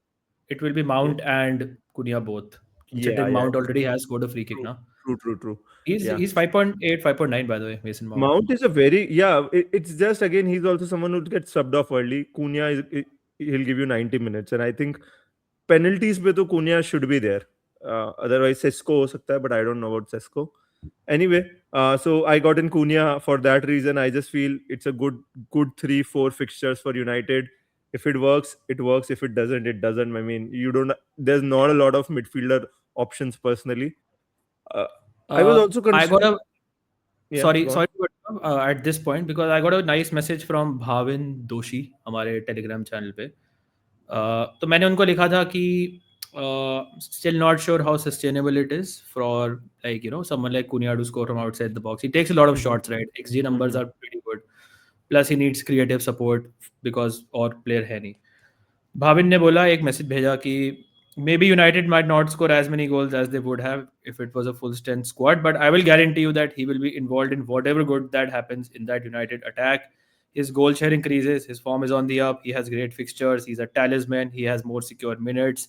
it will be Mount and Cunha both. Considering Mount already has scored a free kick now. True. He's 5.8, 5.9 by the way, Mason Mount. Mount is a very it's just again he's also someone who gets subbed off early. Cunha he'll give you 90 minutes, and I think penalties पे तो Cunha should be there. Otherwise Sesko हो सकता है, but I don't know about Sesko. Anyway, so I got in Cunha for that reason. I just feel it's a good 3-4 fixtures for United. If it works, it works. If it doesn't, it doesn't. I mean, you don't. There's not a lot of midfielder options personally. Uh, I was also I got a yeah. sorry Go on. sorry to cut you off, at this point because I got a nice message from Bhavin Doshi हमारे Telegram channel पे. तो मैंने उनको लिखा था कि still not sure how sustainable it is for like someone like Cunha to score from outside the box. He takes a lot of Mhm, shots, right? XG numbers mhm. are pretty good. Plus he needs creative support because और player है नहीं. भाविन ने बोला एक message भेजा कि maybe United might not score as many goals as they would have if it was a full strength squad, but I will guarantee you that he will be involved in whatever good that happens in that United attack. His goal share increases, his form is on the up, he has great fixtures, he's a talisman, he has more secure minutes,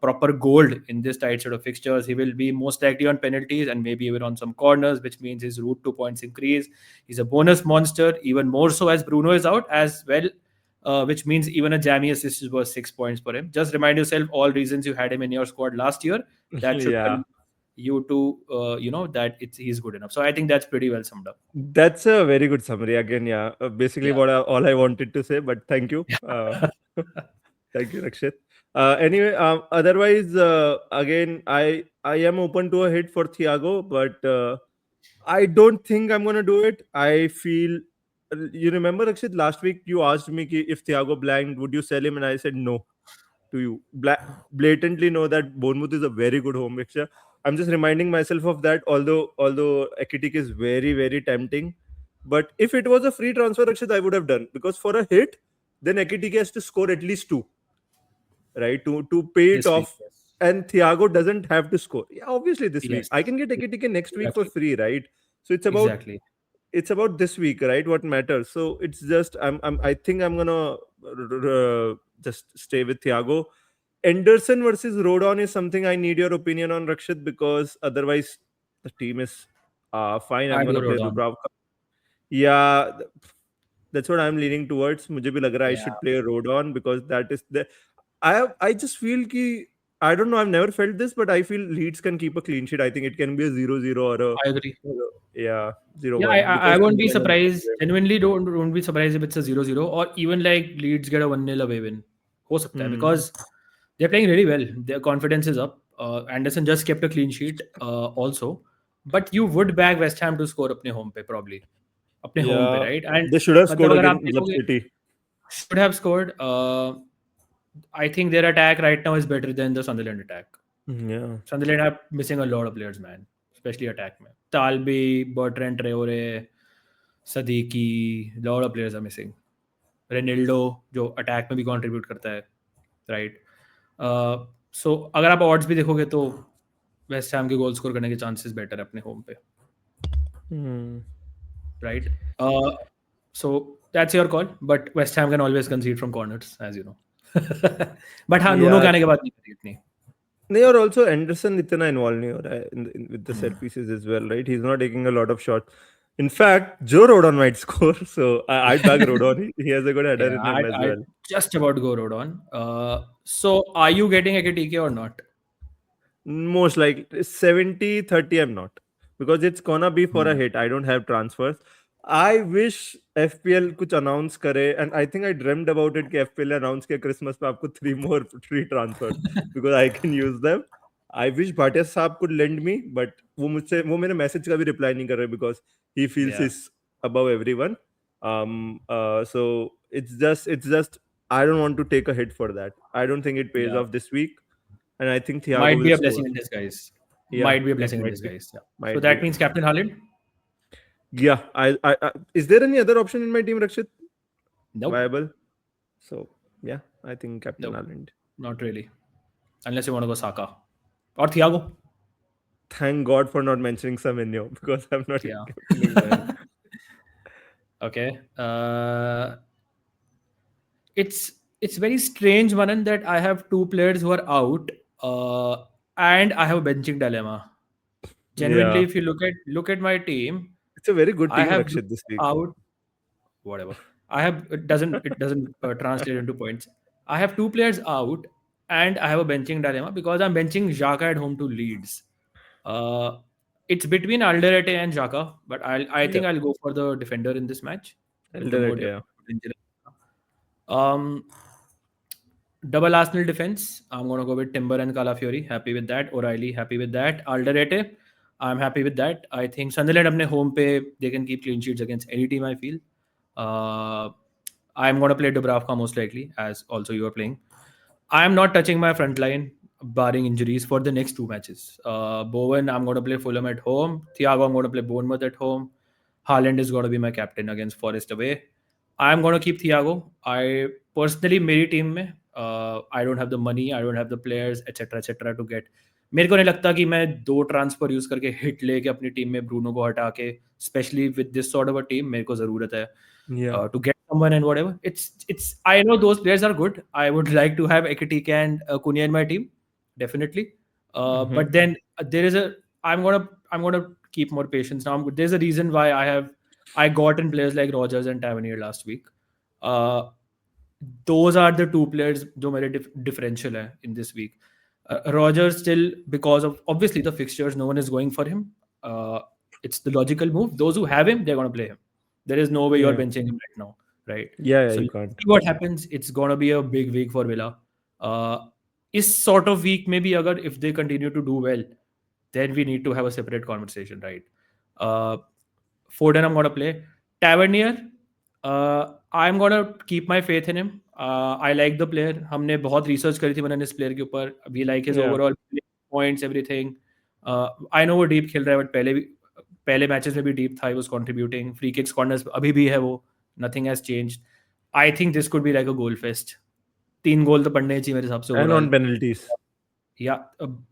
proper gold in this tight sort of fixtures. He will be most likely on penalties and maybe even on some corners, which means his route to points increase. He's a bonus monster, even more so as Bruno is out as well, which means even a jammy assist is worth 6 points for him. Just remind yourself all reasons you had him in your squad last year. That should Yeah. convince you to, that he's good enough. So I think that's pretty well summed up. That's a very good summary. Again, yeah, basically Yeah. all I wanted to say, but thank you. Thank you, Rakshit. Anyway, otherwise, again, I am open to a hit for Thiago, but I don't think I'm gonna do it. I feel you remember Rakshit last week you asked me ki if Thiago blanked, would you sell him? And I said no to you. Blatantly know that Bournemouth is a very good home fixture. I'm just reminding myself of that. Although Ekitik is very very tempting, but if it was a free transfer, Rakshit, I would have done because for a hit, then Ekitik has to score at least two, right? To pay it This week, off. yes. And Thiago doesn't have to score. Yeah, obviously this week Yes. I can get Ekitik next week for Exactly. free, right? So Exactly. it's about this week, right? What matters. So it's just I think I'm gonna just stay with Thiago. Anderson versus Rodon is something I need your opinion on, Rakshit, because otherwise the team is fine. I'm I gonna go play Rodon. Dubravka. Yeah, that's what I'm leaning towards. मुझे भी लग रहा है I Yeah. should play Rodon because that is the I just feel कि I don't know. I've never felt this, but I feel Leeds can keep a clean sheet. I think it can be a 0-0 I agree. yeah, Yeah, I, 0-1 I I because won't be Sunderland surprised. Genuinely, don't be surprised if it's a 0-0 or even like Leeds get a 1-0 away win. हो सकता है Hmm. because they're playing really well. Their confidence is up. Anderson just kept a clean sheet also, but you would bag West Ham to score अपने home पे probably अपने home पे Yeah, right and they should have मतलब scored अगर आप against Love देखोगे City. should have scored. I think their attack right now is better than the Sunderland attack. Yeah. Sunderland are missing a lot of players, man, especially attack में. Talbi, Bertrand Traore, Sadiki, lot of players are missing. Renildo जो attack में भी contribute करता है, right. सो अगर आप odds भी देखोगे तो वेस्ट हैम के गोल स्कोर करने के चांसेस बेटर है अपने होम पे, Hmm. Right. So that's your call but West Ham can always concede from corners as you know. But हाँ, नूनो Yeah. के आने के बाद नहीं करी इतनी. नहीं और also Anderson इतना involved नहीं हो रहा है with the set pieces as well, right? He's not taking a lot of shots. In fact, Joe Rodon might score, so I'd bag Rodon. He has a good header Yeah, in him as I well. just about to go Rodon. So are you getting Ekitike or not? Most likely 70-30 I'm not because it's gonna be for a hit. I don't have transfers. I wish FPL कुछ announce करे and I think I dreamt about it कि FPL announce किया Christmas पे आपको 3 more free transfers because I can use them. I wish Bhatia साहब could lend me but वो मेरे message का भी रिप्लाई नहीं कर रहे because he feels Yeah, he's above everyone. So it's just I don't want to take a hit for that. I don't think it pays yeah. off this week. And I think Thiago Might be will a score. blessing in disguise. Yeah, Might be a it blessing in might be. disguise. Yeah. So Might that be. means Captain Haaland? Yeah, I is there any other option in my team, Rakshit? Nope. Viable. So yeah, I think Captain Nope. Haaland. Not really. Unless you want to go Saka. Or Thiago. Thank God for not mentioning Semenyo because I'm not Yeah. captaining them. Okay. It's very strange, Manan, that I have two players who are out, and I have a benching dilemma. Genuinely, Yeah, if you look at my team, it's a very good I team, have Rakshit, this week. out whatever. I have it doesn't translate into points. I have two players out, and I have a benching dilemma because I'm benching Xhaka at home to Leeds. Uh, It's between Alderete and Xhaka, but I Yeah, think I'll go for the defender in this match. The more Eldoret, yeah. potential. Um, Double Arsenal defense. I'm gonna go with Timber and Calafiori. Happy with that. O'Reilly. Happy with that. Alderete. I'm happy with that. I think Sunderland अपने home पे they can keep clean sheets against any team. I feel. Uh, I'm gonna play Dubravka most likely, as also you are playing. I am not touching my front line, barring injuries, for the next two matches. Bowen, I'm going to play Fulham at home. Thiago, I'm going to play Bournemouth at home. Haaland is going to be my captain against Forest away. I'm going to keep Thiago. I personally, मेरी team में I don't have the money, I don't have the players, etc. to get. मेरे को नहीं लगता कि मैं दो transfer use करके हिट लेके अपनी टीम में ब्रूनो को हटा के specially with this sort of a team मेरे को जरूरत है Yeah. to get someone and whatever. It's I know those players are good. I would like to have Ekitike and Cunha in my team, definitely. Mm-hmm. But then there is a I'm gonna keep more patience now. There's a reason why I got in players like Rogers and Tavernier last week. Uh, those are the two players जो मेरे differential है in this week. Rogers still, because of obviously the fixtures, no one is going for him. It's the logical move. Those who have him, they're going to play him. There is no way you're Yeah. benching him right now, right? Yeah, So you let's can't. see what happens. It's going to be a big week for Villa. Is sort of week maybe agar if they continue to do well, then we need to have a separate conversation, right? Uh, Foden, I'm going to play. Tavernier, I'm going to keep my faith in him. I like the player. हमने बहुत research करी थी मैंने इस player के ऊपर. We like his Yeah. overall points, everything. I know वो deep खेल रहा है, but पहले matches में भी deep था. He was contributing. Free kicks, corners अभी भी है वो. Nothing has changed. I think this could be like a goal fest. 3 गोल तो पड़ने चाहिए मेरे हिसाब से And overall. on penalties. या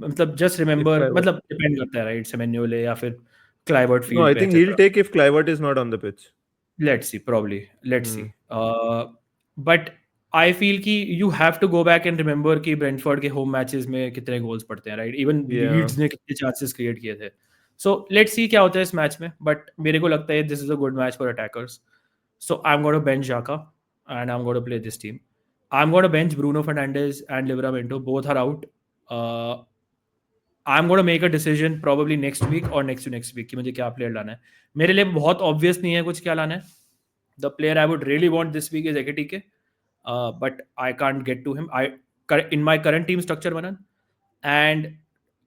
मतलब जस्ट रिमेंबर Kluivert. मतलब डिपेंड करता है राइट सेमेन्यो ले या फिर क्लाइवर्ट No, फील्ड I पे think he'll etcetera take if Kluivert is not on the pitch. Let's see probably let's see Hmm. But I feel कि you have to go back and remember कि Brentford के home matches में कितने goals पड़ते हैं right even Yeah. Leeds ने कितने chances create किए थे सो लेट्स सी क्या होता है इस मैच में बट मेरे को लगता है this is a good match for attackers so I am gonna bench Xhaka and I am gonna play this team I am gonna bench Bruno Fernandes and Livramento both are out I am gonna make a decision probably next week और next to next week कि मुझे क्या player लाना है मेरे लिए बहुत obvious नहीं है कुछ क्या लाना है the player I would really want this week is Ekitike, but I can't get to him. In my current team structure, Manan, and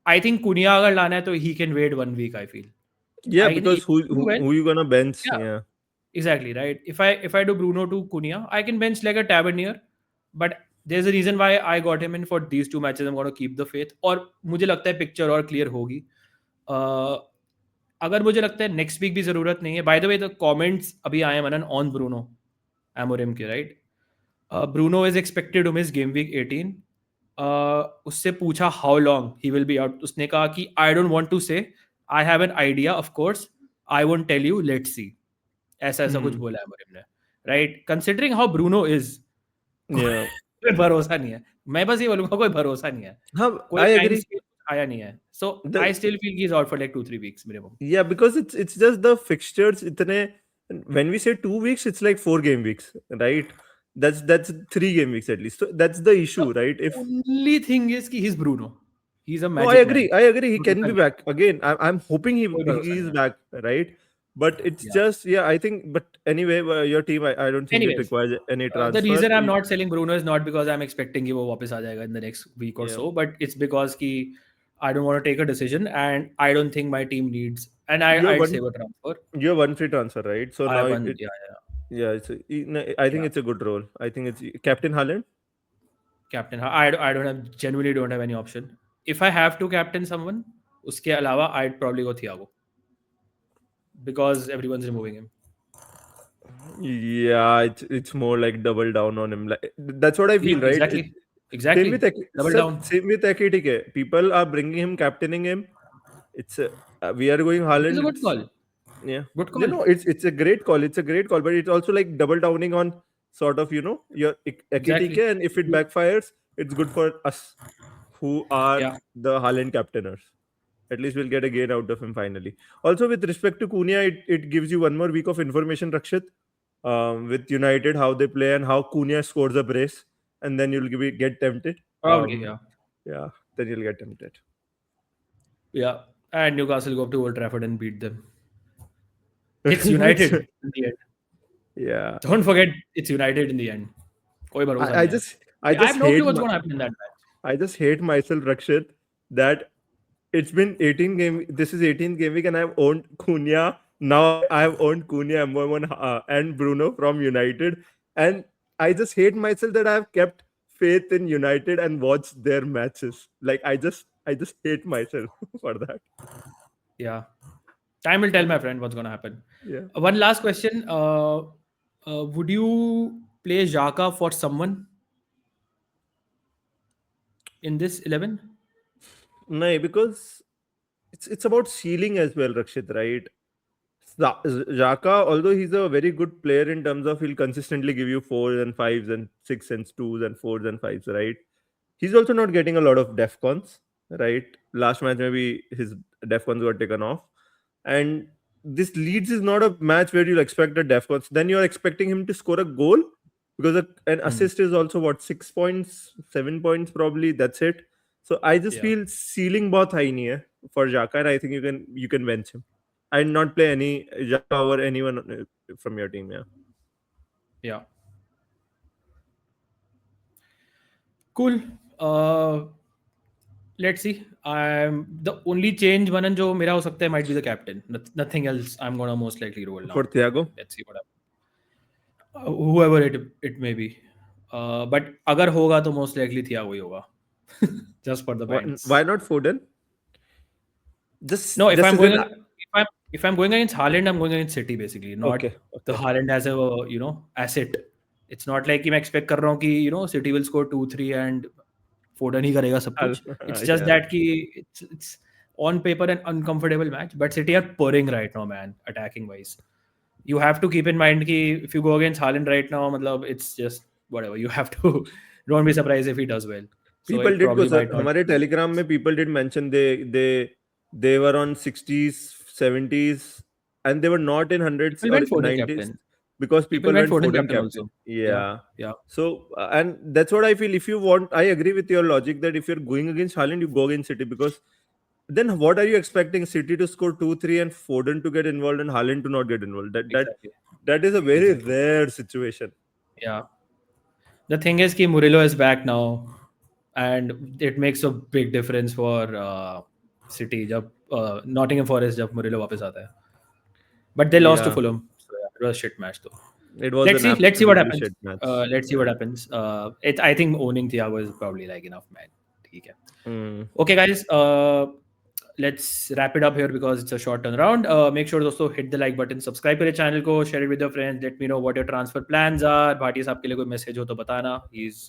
I think Cunha अगर लाना है तो he can wait 1 week. I feel. Yeah, I because if I do well, who you gonna bench? yeah, Yeah. exactly right. If I do Bruno to Cunha, I can bench like a Tavernier, but there's a reason why I got him in for these two matches. I'm going to keep the faith. और मुझे लगता है picture और clear होगी. अगर मुझे लगता है नेक्स्ट वीक भी जरूरत नहीं है. By the way the comments अभी आए मनन ऑन ब्रूनो एमोरिम के right. Bruno is expected to miss game week 18. उससे पूछा how long he will be out. उसने कहा कि I don't want to say I have an idea of course I won't tell you let's see. ऐसा कुछ बोला है Amorim ने right. Considering how Bruno is Yeah. कोई भरोसा नहीं है. मैं बस ये बोलूंगा कोई भरोसा नहीं है. Huh, कोई I टाइम agree. स्केल आया नहीं है. सो The- I still feel he is out for like 2-3 weeks minimum. Yeah, because it's just the fixtures. इतने when we say 2 weeks, it's like 4 game weeks, right? That's 3 game weeks at least. So that's the issue, right? If Only thing is कि he's Bruno. He's a no, magic I agree. man. I agree. He can be back again. I'm hoping कोई भरोसा he नहीं is है. back, right? But it's Yeah. just I think. But anyway, your team, I don't think it Anyways, requires any the transfer. reason I'm not selling Bruno is not because I'm expecting कि वो वापस आ जाएगा in the next week or Yeah. so, but it's because कि I don't want to take a decision and I don't think my team needs. And You have I'd one- save a transfer. You have one free transfer, right? So I now have one. it, Yeah. yeah, I think Yeah. it's a good role. I think it's Captain Haaland. Captain. I don't have genuinely don't have any option. If I have to captain someone, उसके अलावा I'd probably go Thiago because everyone's removing him. Yeah, it's more like double down on him. Like that's what I feel, Yeah, right? exactly. Exactly. Same with Double down. Same with Ekitike. People are bringing him, captaining him. It's we are going Haaland. It's a good it's- call. Yeah, Good call. you know, it's a great call. It's a great call, but it's also like double downing on sort of your Ekitike, Exactly. and if it backfires, it's good for us who are Yeah. the Haaland captainers. At least we'll get a gain out of him finally. Also, with respect to Cunha, it gives you one more week of information, Rakshit, with United, how they play and how Cunha scores a brace, and then you'll get tempted. Probably. Yeah. Yeah, then you'll get tempted. Yeah. And Newcastle go up to Old Trafford and beat them. It's United in the end. Yeah. Don't forget, it's United in the end. कोई भरोसा I नहीं है. just I I have just no clue hate what's my, going to happen in that match. I just hate myself, Rakshit, that it's been 18 game. This is 18th game week, and I've owned Cunha. Now I've owned Cunha, Mbeumo, and Bruno from United, and I just hate myself that I've kept faith in United and watched their matches. Like I just hate myself for that. Yeah. Time will tell, my friend, what's going to happen. Yeah. One last question. Would you play Xhaka for someone in this 11? No, because it's about ceiling as well, Rakshit, right? Xhaka, although he's a very good player in terms of he'll consistently give you fours and fives and six and twos and fours and fives, right? He's also not getting a lot of defcons, right? Last match maybe his defcons got taken off, and this Leeds is not a match where you'll expect a defcons. Then you're expecting him to score a goal because an assist is also what 6 points, 7 points probably. That's it. So I just Yeah. feel ceiling बहुत high नहीं है for Xhaka, and I think you can bench him. I'd not play any Xhaka over anyone from your team. Yeah. Yeah. Cool. Let's see. I'm the only change Manan जो मेरा हो सकता है might be the captain. Nothing else. I'm gonna most likely roll now. For Thiago. Let's see what happens. Whoever it may be. But अगर होगा तो most likely Thiago ही होगा. Just for the bands. Why not Foden? No, if just I'm as going an- if I'm going against Haaland, I'm going against City basically. Not Okay. the Haaland as a asset. It's not like कि मैं expect कर रहा हूँ कि City will score 2-3 and Foden ही करेगा सब कुछ. It's just Yeah. that कि it's on paper an uncomfortable match, but City are pouring right now, man, attacking wise. You have to keep in mind कि if you go against Haaland right now, मतलब it's just whatever. You have to don't be surprised if he does well. So People it did go, probably sir. might not. हमारे Telegram में people did mention they were on 60s, 70s, and they were not in hundreds People or went Foden 90s captain. because people went Foden captain captain. also. Yeah. Yeah. So and that's what I feel. If you want, I agree with your logic that if you're going against Haaland, you go against City because then what are you expecting City to score 2-3 and Foden to get involved and Haaland to not get involved? Exactly. That is a very rare situation. Yeah. The thing is, that Murillo is back now, and it makes a big difference for City. जब Nottingham Forest जब Murillo वापस आता है, but they lost to Yeah. Fulham. So yeah, it was a shit match though. It was Let's an see. Let's see what absolutely happens. shit match. Let's see what happens. I think owning Thiago is probably like enough, man. ठीक है. Okay, guys. Let's wrap it up here because it's a short turnaround. Make sure दोस्तों hit the like button, subscribe करें channel को, share it with your friends. Let me know what your transfer plans are. Bhatia साहब के लिए कोई message हो तो बताना. He's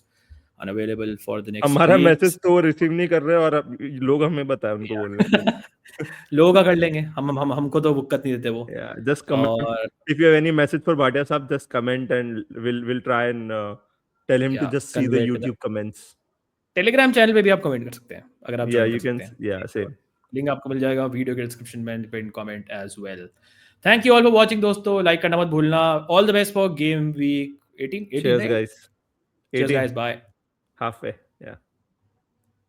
unavailable for the next हमारा weeks. मैसेज तो रिसीव नहीं कर रहे और लोग हमें बताए उनको बोलने के लिए लोगों का कर लेंगे हम हमको तो बुक्कत नहीं देते वो. just comment if you have any message for Bhatia Saab, just comment and we'll try and tell him to just see the convey to YouTube comments. Telegram channel पे भी आप कमेंट कर सकते हैं अगर आप Yeah, join you कर can. सकते हैं. Yeah, same. लिंक आपको मिल जाएगा वीडियो के डिस्क्रिप्शन में, pin comment as well. Thank you all for watching दोस्तों. लाइक करना मत भूलना. All the best for game week 18. Cheers, guys. Cheers guys. Bye. Halfway. Yeah.